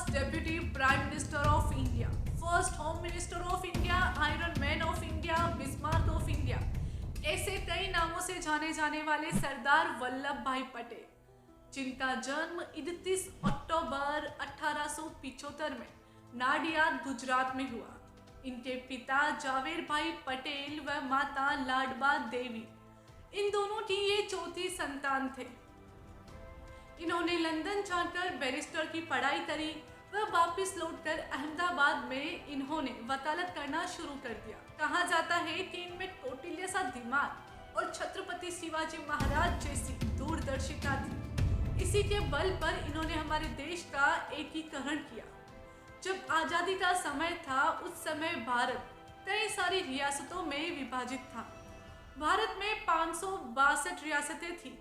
First deputy prime minister of India, first home minister of India, iron man of India, Bismarck of India, ऐसे कई नामों से जाने जाने वाले सरदार वल्लभ भाई पटेल, जिनका जन्म 31 अक्टूबर 1875 में नाडियाद, गुजरात में हुआ। इनके पिता जावेर भाई पटेल व माता लाडबा देवी, इन दोनों की ये चौथी संतान थे। इन्होंने लंदन जाकर बैरिस्टर की पढ़ाई करी व वापस लौटकर अहमदाबाद में इन्होंने वकालत करना शुरू कर दिया। कहा जाता है कि इनमें कौटिल्य सा दिमाग और छत्रपति शिवाजी महाराज जैसी दूरदर्शिता थी। इसी के बल पर इन्होंने हमारे देश का एकीकरण किया। जब आज़ादी का समय था, उस समय भारत कई सारी रियासतों में विभाजित था। भारत में 562 रियासतें थी,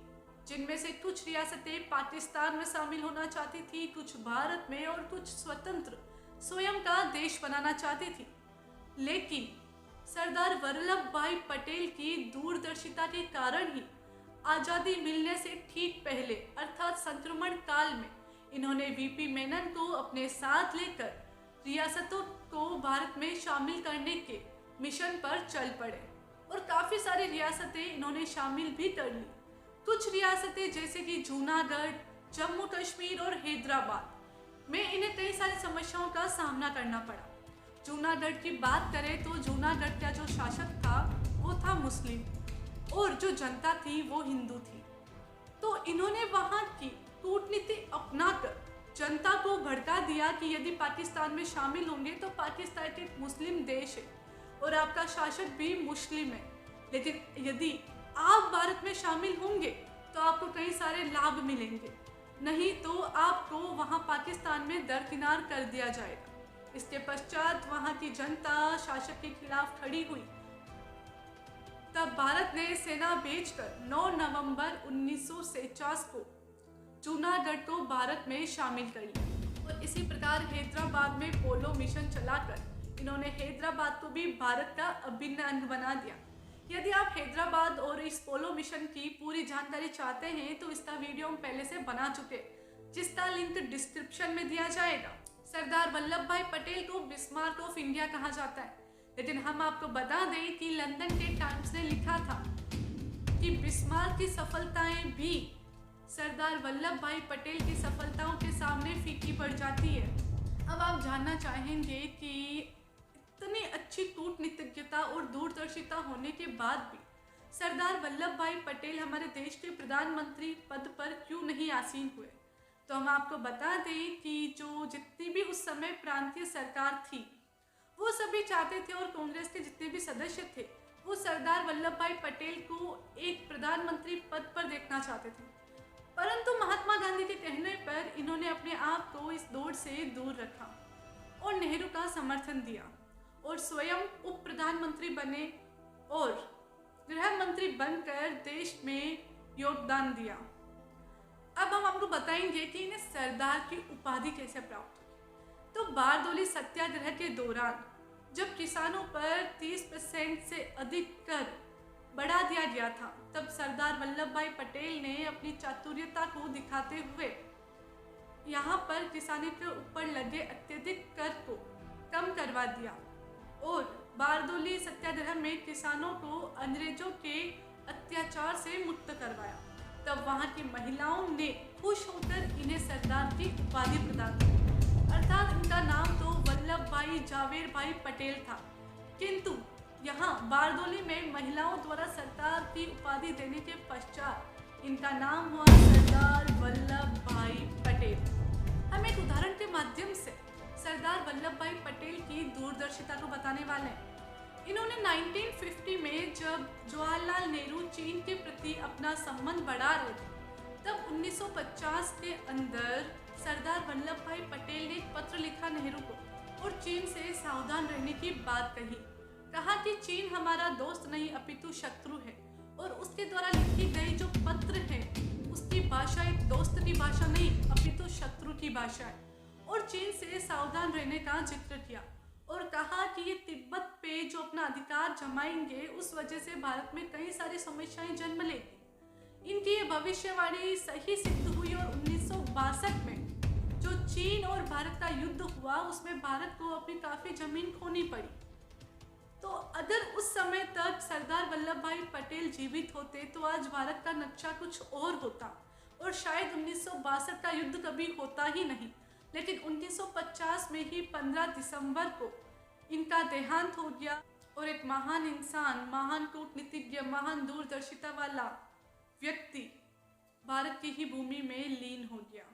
जिनमें से कुछ रियासतें पाकिस्तान में शामिल होना चाहती थी, कुछ भारत में और कुछ स्वतंत्र स्वयं का देश बनाना चाहती थी। लेकिन सरदार वल्लभ भाई पटेल की दूरदर्शिता के कारण ही आज़ादी मिलने से ठीक पहले अर्थात संक्रमण काल में इन्होंने वीपी मेनन को अपने साथ लेकर रियासतों को भारत में शामिल करने के मिशन पर चल पड़े और काफ़ी सारी रियासतें इन्होंने शामिल भी कर ली। कुछ रियासतें जैसे कि जूनागढ़, जम्मू कश्मीर और हैदराबाद में इन्हें कई सारी समस्याओं का सामना करना पड़ा। जूनागढ़ की बात करें तो जूनागढ़ का जो शासक था वो था मुस्लिम और जो जनता थी वो हिंदू थी। तो इन्होंने वहाँ की कूटनीति अपनाकर जनता को भड़का दिया कि यदि पाकिस्तान में शामिल होंगे तो पाकिस्तान एक मुस्लिम देश है और आपका शासक भी मुस्लिम है, लेकिन यदि आप भारत में शामिल होंगे तो आपको कई सारे लाभ मिलेंगे, नहीं तो आपको वहां पाकिस्तान में दरकिनार कर दिया जाएगा। इसके पश्चात वहां की जनता शासक के खिलाफ खड़ी हुई। तब भारत ने सेना भेजकर 9 नवंबर 1949 को जूनागढ़ को भारत में शामिल कर लिया और इसी प्रकार हैदराबाद में पोलो मिशन चलाकर इन्होंने हैदराबाद को भी भारत का अभिन्न अंग बना दिया। यदि आप हैदराबाद और इस पोलो मिशन की पूरी जानकारी चाहते हैं तो इसका वीडियो हम पहले से बना चुके, जिसका लिंक डिस्क्रिप्शन में दिया जाएगा। सरदार वल्लभ भाई पटेल को बिस्मार्क ऑफ इंडिया कहा जाता है, लेकिन हम आपको बता दें कि लंदन के टाइम्स ने लिखा था कि बिस्मार्क की सफलताएं भी सरदार वल्लभ भाई पटेल की सफलताओं के सामने फीकी पड़ जाती है। अब आप जानना चाहेंगे कि इतनी अच्छी कूटनीतिज्ञता और दूरदर्शिता होने के बाद भी सरदार वल्लभ भाई पटेल हमारे देश के प्रधानमंत्री पद पर क्यों नहीं आसीन हुए। तो हम आपको बता दें कि जो जितनी भी उस समय प्रांतीय सरकार थी वो सभी चाहते थे और कांग्रेस के जितने भी सदस्य थे वो सरदार वल्लभ भाई पटेल को एक प्रधानमंत्री पद पर देखना चाहते थे, परंतु महात्मा गांधी के कहने पर इन्होंने अपने आप को इस दौड़ से दूर रखा और नेहरू का समर्थन दिया और स्वयं उप प्रधानमंत्री बने और गृह मंत्री बनकर देश में योगदान दिया। अब हम आपको बताएंगे कि इन्हें सरदार की उपाधि कैसे प्राप्त हुई। तो बारदोली सत्याग्रह के दौरान जब किसानों पर 30% से अधिक कर बढ़ा दिया गया था, तब सरदार वल्लभ भाई पटेल ने अपनी चातुर्यता को दिखाते हुए यहाँ पर किसानों के ऊपर लगे अत्यधिक कर को कम करवा दिया और बारदोली सत्याग्रह में किसानों को अंग्रेजों के अत्याचार से मुक्त करवाया। तब वहाँ की महिलाओं ने खुश होकर इन्हें सरदार की उपाधि प्रदान की, अर्थात इनका नाम तो वल्लभ भाई जावेर भाई पटेल था, किंतु यहाँ बारदोली में महिलाओं द्वारा सरदार की उपाधि देने के पश्चात इनका नाम हुआ सरदार वल्लभ भाई पटेल। हम एक उदाहरण के माध्यम से सरदार वल्लभ भाई पटेल की दूरदर्शिता को बताने वाले हैं। इन्होंने 1950 में जब जवाहरलाल नेहरू चीन के प्रति अपना संबंध बढ़ा रहे थे, तब 1950 के अंदर सरदार वल्लभ भाई पटेल ने एक पत्र लिखा नेहरू को और चीन से सावधान रहने की बात कही। कहा कि चीन हमारा दोस्त नहीं अपितु शत्रु है और उसके द्वारा लिखी गई जो पत्र है उसकी भाषा एक दोस्त की भाषा नहीं अपितु शत्रु की भाषा है और चीन से सावधान रहने का जिक्र किया और कहा कि ये तिब्बत पे जो अपना अधिकार जमाएंगे उस वजह से भारत में कई सारी समस्याएं जन्म लेगी। इनकी ये भविष्यवाणी सही सिद्ध हुई और 1962 में जो चीन और भारत का युद्ध हुआ उसमें भारत को अपनी काफ़ी ज़मीन खोनी पड़ी। तो अगर उस समय तक सरदार वल्लभ भाई पटेल जीवित होते तो आज भारत का नक्शा कुछ और होता और शायद 1962 का युद्ध कभी होता ही नहीं। लेकिन 1950 में ही 15 दिसंबर को इनका देहांत हो गया और एक महान इंसान, महान कूटनीतिज्ञ, महान दूरदर्शिता वाला व्यक्ति भारत की ही भूमि में लीन हो गया।